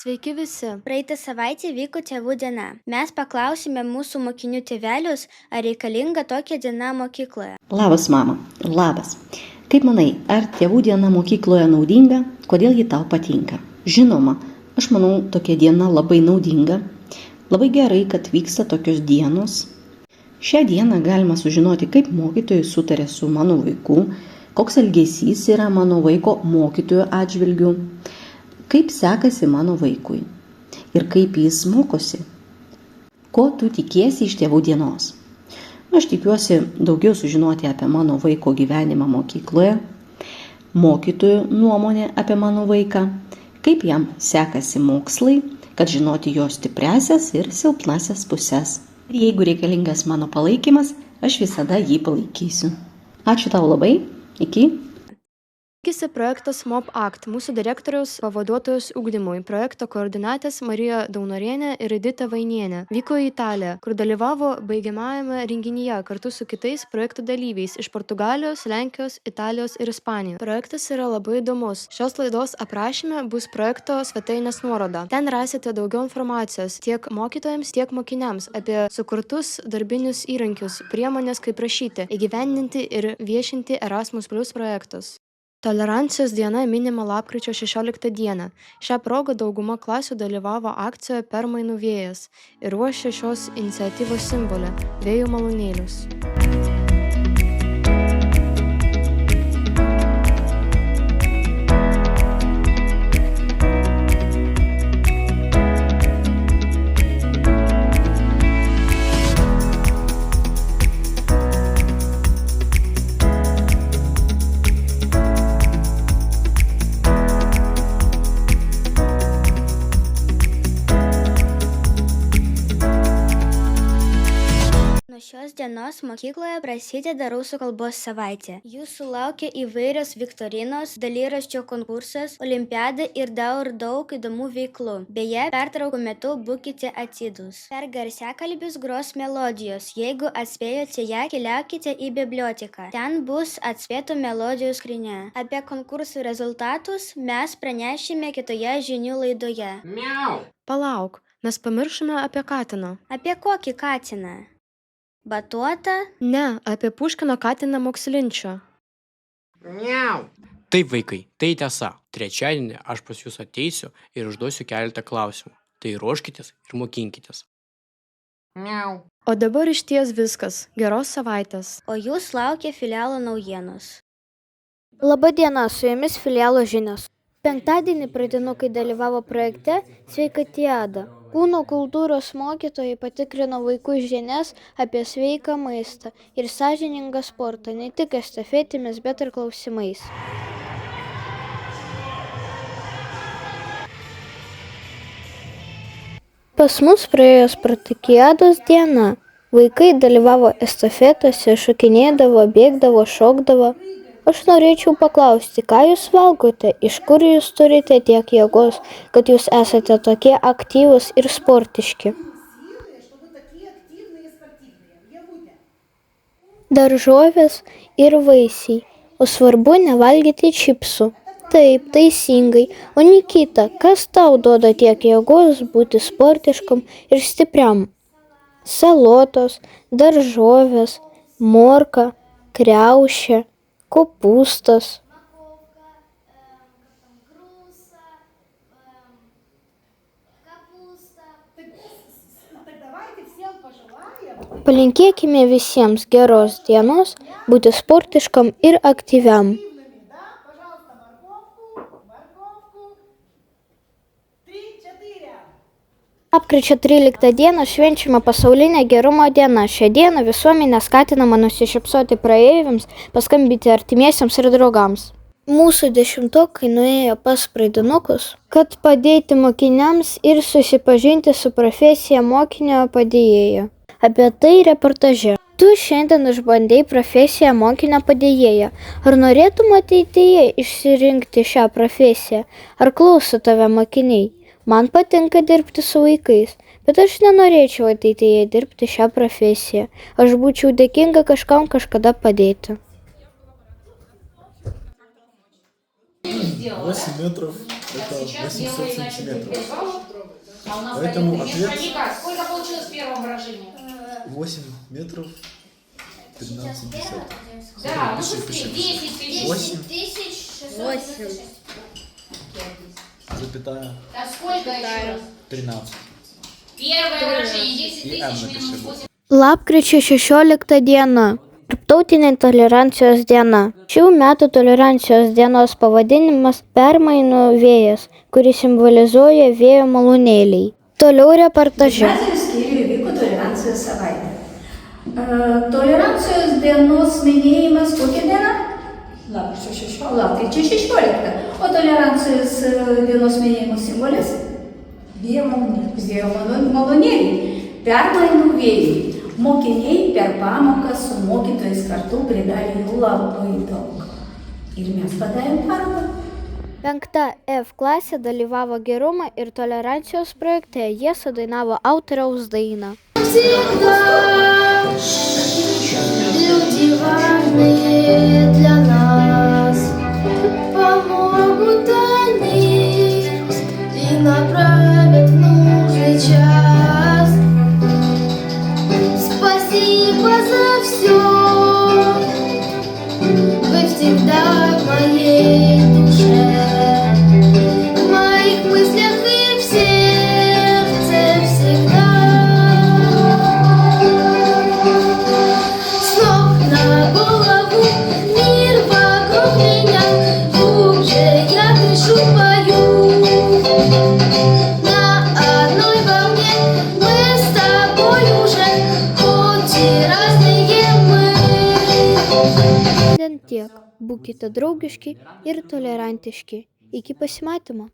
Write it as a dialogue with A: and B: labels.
A: Sveiki visi.
B: Praeitą savaitę vyko tėvų diena. Mes paklausėme mūsų mokinių tėvelius, ar reikalinga tokia diena mokykloje.
C: Labas, mama. Labas. Kaip manai, ar tėvų diena mokykloje naudinga? Kodėl ji tau patinka? Žinoma, aš manau, tokia diena labai naudinga. Labai gerai, kad vyksta tokios dienos. Šią dieną galima sužinoti, kaip mokytojai sutarė su mano vaiku, koks elgesys yra mano vaiko mokytojų atžvilgių, kaip sekasi mano vaikui ir kaip jis mokosi. Ko tu tikiesi iš tėvų dienos? Aš tikiuosi daugiau sužinoti apie mano vaiko gyvenimą mokykloje, mokytojų nuomonę apie mano vaiką, kaip jam sekasi mokslai, kad žinoti jo stipriasias ir silpnasias puses. Ir jeigu reikalingas mano palaikymas, aš visada jį palaikysiu. Ačiū tau labai. Iki.
A: Tikisi projektas MOP Act, mūsų direktoriaus pavaduotojos ugdymui. Projekto koordinatės Marija Daunorienė ir Edita Vainienė vyko į Italiją, kur dalyvavo baigiamajame renginyje kartu su kitais projekto dalyviais iš Portugalijos, Lenkijos, Italijos ir Ispanijos. Projektas yra labai įdomus. Šios laidos aprašyme bus projekto svetainės nuoroda. Ten rasite daugiau informacijos tiek mokytojams, tiek mokiniams apie sukurtus darbinius įrankius, priemonės kaip rašyti, įgyvendinti ir viešinti Erasmus Plus projektus. Tolerancijos diena minima lapkričio 16 dieną. Šią progą dauguma klasių dalyvavo akcijoje Permainų vėjas ir ruošė šios iniciatyvos simbolį – vėjo malūnėlius.
B: Nuo šios dienos mokykloje prasideda rusų kalbos savaitė. Jūsų laukia įvairios viktorinos, dalyraščio konkursas, olimpiada ir daug įdomių veiklų. Beje, pertraukų metu būkite atidūs. Per garsiakalbius gros melodijos. Jeigu atspėjote ją, keliaukite į biblioteką. Ten bus atspėtų melodijų skrynia. Apie konkursų rezultatus mes pranešime kitoje žinių laidoje.
D: Miau.
A: Palauk, mes pamiršome apie katiną.
B: Apie kokį katiną? Batuotą?
A: Ne, apie Puškino katiną Mokslinčio.
D: Miau. Taip, vaikai, tai tiesa. Trečiadienį aš pas jūs ateisiu ir užduosiu keletą klausimų. Tai ruoškitės ir mokinkitės. Miau.
A: O dabar išties viskas. Geros savaitės.
B: O jūs laukia filialo naujienos.
E: Labadiena, su jumis filialo žinios. Penktadienį pradinukai dalyvavo projekte Sveikatiada. Kūno kultūros mokytojai patikrino vaikų žinias apie sveiką maistą ir sąžiningą sportą, ne tik estafetėmis, bet ir klausimais. Pas mus praėjo Spartakiados diena. Vaikai dalyvavo estafetose, šokinėdavo, bėgdavo, šokdavo. Aš norėčiau paklausti, ką jūs valgote, iš kur jūs turite tiek jėgos, kad jūs esate tokie aktyvūs ir sportiški. Daržovės ir vaisiai, o svarbu nevalgyti čipsų. Taip, teisingai. O Nikita, kas tau duoda tiek jėgos būti sportiškam ir stipriam? Salotos, daržovės, morka, kriaušė, kopūstas. Palinkėkime visiems geros dienos, būti sportiškam ir aktyviam. Lapkričio 13 dieną švenčiame pasaulinę gerumo dieną. Šią dieną visuomenė skatinama nusišypsoti praeiviams, paskambinti artimiesiems ir draugams. Mūsų dešimtokai nuėjo pas pradinukus, kad padėti mokiniams ir susipažinti su profesija mokinio padėjėjo. Apie tai reportaže. Tu šiandien išbandei profesiją mokinio padėjėją. Ar norėtum ateityje išsirinkti šią profesiją? Ar klauso tave mokiniai? Man patinka dirbti su vaikais, bet aš nenorėčiau ateityje dirbti šią profesiją. Aš būčiau dėkinga kažkam kažkada padėti.
F: 8 метров. это
G: Сейчас
F: 800
G: делай, значит,
F: сантиметров.
G: 5 баллов. А у нас
F: Поэтому
G: дают
F: ответ-
G: Ника, сколько получилось в первом выражении?
F: 8 метров 13 десятых.
G: Да, ну
F: Пиши,
G: быстрее.
F: пиши,
G: 10 тысяч.
F: 8,
B: 8.
F: запятая,
G: А сколько еще раз?
F: 13.
G: Первое выражение 10
F: И М
G: тысяч
F: напиши.
G: минус 8.
E: Lapkričio 16 diena. Tarptautinė tolerancijos diena. Šių metų tolerancijos dienos pavadinimas – permainų vėjas, kuris simbolizuoja vėjo malūnėliai. Toliau reportaže.
H: Gimnazijos skyriuje vyko tolerancijos savaitė. Tolerancijos dienos minėjimas kokia diena? Lapkričio 16. O tolerancijos dienos minėjimo simbolis? Vėjo malūnėliai. Permainų vėjai. Mokiniai per pamoką su mokytojais kartu pridarė jų labai daug. Ir mes padarėm parodą.
E: 5 F klasė dalyvavo gerumo ir tolerancijos projekte, jie sudainavo autoriaus dainą.
I: Люди важные для нас, помогут они и направят в нужный час. Спасибо за все, вы всегда в моей душе, в моих мыслях и в сердце всегда. С ног на голову мир вокруг меня, глубже я дышу, пою. На одной волне мы с тобой уже, хоть и разные мы.
E: Šiandien tiek. Būkite draugiški ir tolerantiški. Iki pasimatymo.